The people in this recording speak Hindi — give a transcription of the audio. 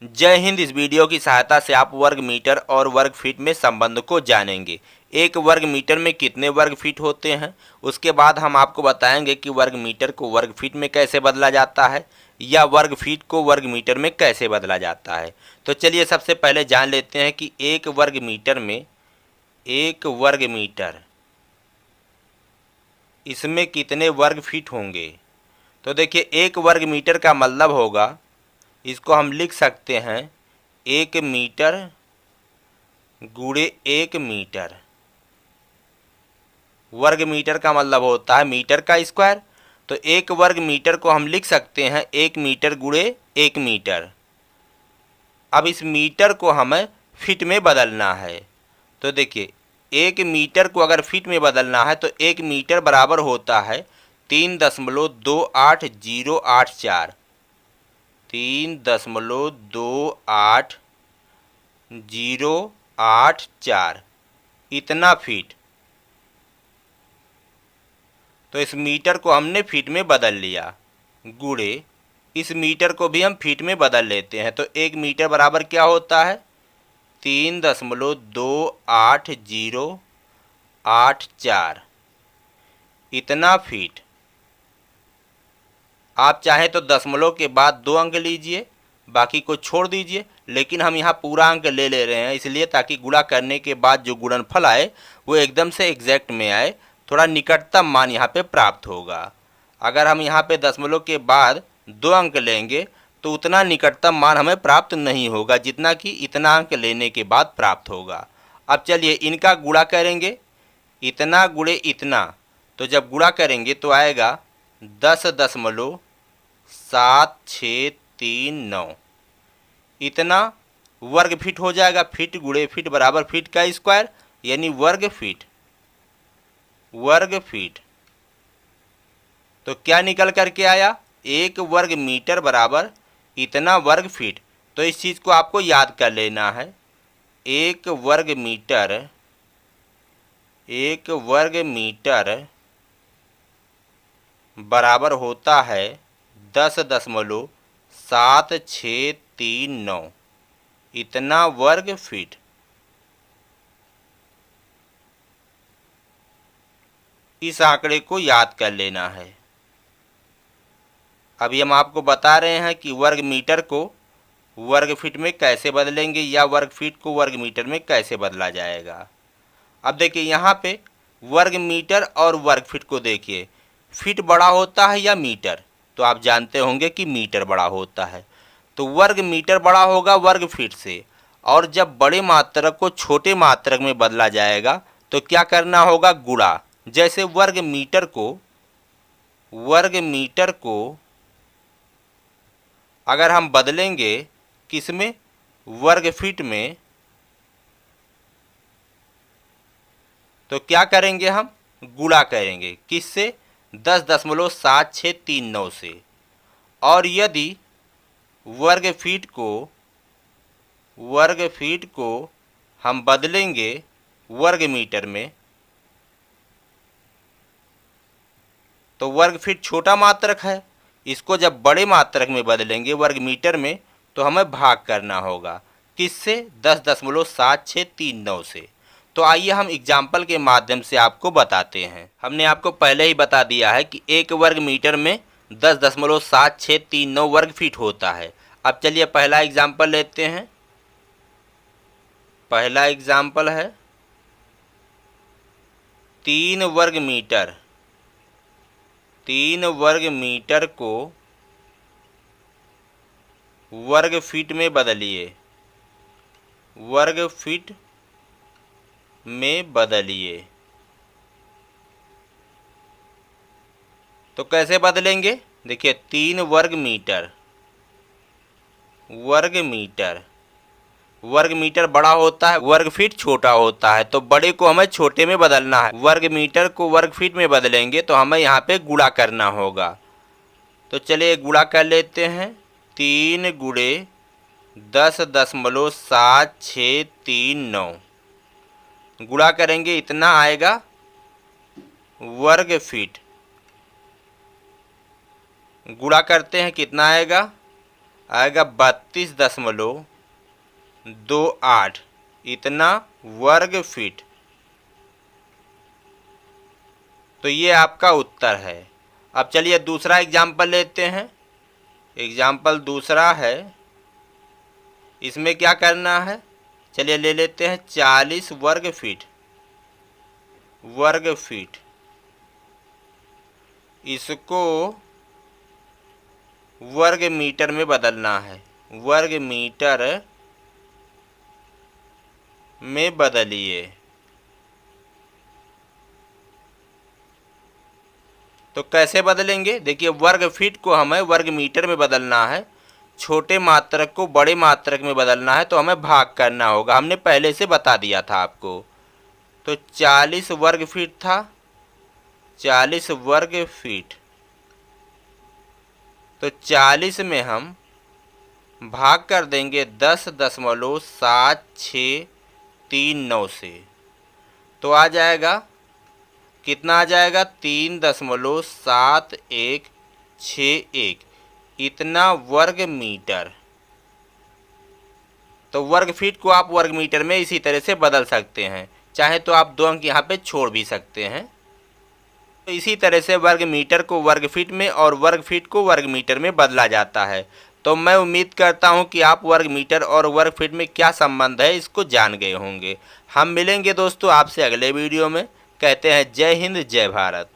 जय हिंद। इस वीडियो की सहायता से आप वर्ग मीटर और वर्ग फीट में संबंध को जानेंगे। एक वर्ग मीटर में कितने वर्ग फीट होते हैं, उसके बाद हम आपको बताएंगे कि वर्ग मीटर को वर्ग फीट में कैसे बदला जाता है या वर्ग फीट को वर्ग मीटर में कैसे बदला जाता है। तो चलिए सबसे पहले जान लेते हैं कि एक वर्ग मीटर इसमें कितने वर्ग फीट होंगे। तो देखिए, एक वर्ग मीटर का मतलब होगा, इसको हम लिख सकते हैं 1 मीटर गुणे 1 मीटर। वर्ग मीटर का मतलब होता है मीटर का स्क्वायर। तो एक वर्ग मीटर को हम लिख सकते हैं 1 मीटर गुणे 1 मीटर। अब इस मीटर को हमें फीट में बदलना है। तो देखिए, 1 मीटर को अगर फीट में बदलना है तो 1 मीटर बराबर होता है 3.28084। 3.28084 इतना फीट। तो इस मीटर को हमने फीट में बदल लिया, गुणे इस मीटर को भी हम फीट में बदल लेते हैं। तो 1 मीटर बराबर क्या होता है 3.28084 इतना फीट। आप चाहें तो दशमलव के बाद 2 अंक लीजिए, बाकी को छोड़ दीजिए, लेकिन हम यहाँ पूरा अंक ले ले रहे हैं इसलिए ताकि गुणा करने के बाद जो गुणनफल आए वो एकदम से एग्जैक्ट में आए, थोड़ा निकटतम मान यहाँ पे प्राप्त होगा। अगर हम यहाँ पे दशमलव के बाद 2 अंक लेंगे तो उतना निकटतम मान हमें प्राप्त नहीं होगा जितना कि इतना अंक लेने के बाद प्राप्त होगा। अब चलिए इनका गुणा करेंगे, इतना गुणे इतना, तो जब गुणा करेंगे तो आएगा 10.7639 इतना वर्ग फीट हो जाएगा। फीट गुणे फीट बराबर फीट का स्क्वायर यानी वर्ग फीट। तो क्या निकल करके आया, 1 वर्ग मीटर बराबर इतना वर्ग फीट। तो इस चीज़ को आपको याद कर लेना है। 1 वर्ग मीटर बराबर होता है 10.7639 इतना वर्ग फीट। इस आंकड़े को याद कर लेना है। अभी हम आपको बता रहे हैं कि वर्ग मीटर को वर्ग फीट में कैसे बदलेंगे या वर्ग फीट को वर्ग मीटर में कैसे बदला जाएगा। अब देखिए यहाँ पे वर्ग मीटर और वर्ग फीट को देखिए, फीट बड़ा होता है या मीटर, तो आप जानते होंगे कि मीटर बड़ा होता है। तो वर्ग मीटर बड़ा होगा वर्ग फीट से, और जब बड़े मात्रक को छोटे मात्रक में बदला जाएगा तो क्या करना होगा, गुणा। जैसे वर्ग मीटर को अगर हम बदलेंगे किसमें, वर्ग फीट में, तो क्या करेंगे, हम गुणा करेंगे किससे, 10.7639 से। और यदि वर्ग फीट को हम बदलेंगे वर्ग मीटर में, तो वर्ग फीट छोटा मात्रक है, इसको जब बड़े मात्रक में बदलेंगे वर्ग मीटर में तो हमें भाग करना होगा किससे, 10.7639 से। तो आइए हम एग्जाम्पल के माध्यम से आपको बताते हैं। हमने आपको पहले ही बता दिया है कि 1 वर्ग मीटर में 10.7639 वर्ग फीट होता है। अब चलिए पहला एग्जाम्पल लेते हैं। पहला एग्जाम्पल है 3 वर्ग मीटर को वर्ग फीट में बदलिए। तो कैसे बदलेंगे, देखिए 3 वर्ग मीटर बड़ा होता है, वर्ग फीट छोटा होता है, तो बड़े को हमें छोटे में बदलना है। वर्ग मीटर को वर्ग फीट में बदलेंगे तो हमें यहाँ पे गुणा करना होगा। तो चलिए गुणा कर लेते हैं। 3 गुणे 10.7639 गुणा करेंगे इतना आएगा वर्ग फीट। गुणा करते हैं कितना आएगा, आएगा 32.28 इतना वर्ग फीट। तो ये आपका उत्तर है। अब चलिए दूसरा एग्जाम्पल लेते हैं। एग्जाम्पल दूसरा है, इसमें क्या करना है, चलिए ले लेते हैं 40 वर्ग फीट। वर्ग फीट इसको वर्ग मीटर में बदलना है। वर्ग मीटर में बदलिए। तो कैसे बदलेंगे, देखिए वर्ग फीट को हमें वर्ग मीटर में बदलना है, छोटे मात्रक को बड़े मात्रक में बदलना है, तो हमें भाग करना होगा। हमने पहले से बता दिया था आपको। तो 40 वर्ग फीट था, 40 वर्ग फीट, तो 40 में हम भाग कर देंगे 10.7639 से। तो आ जाएगा कितना, आ जाएगा 3.7161 इतना वर्ग मीटर। तो वर्ग फीट को आप वर्ग मीटर में इसी तरह से बदल सकते हैं, चाहे तो आप 2 अंक यहाँ पे छोड़ भी सकते हैं। तो इसी तरह से वर्ग मीटर को वर्ग फीट में और वर्ग फीट को वर्ग मीटर में बदला जाता है। तो मैं उम्मीद करता हूँ कि आप वर्ग मीटर और वर्ग फीट में क्या संबंध है इसको जान गए होंगे। हम मिलेंगे दोस्तों आपसे अगले वीडियो में। कहते हैं जय हिंद जय भारत।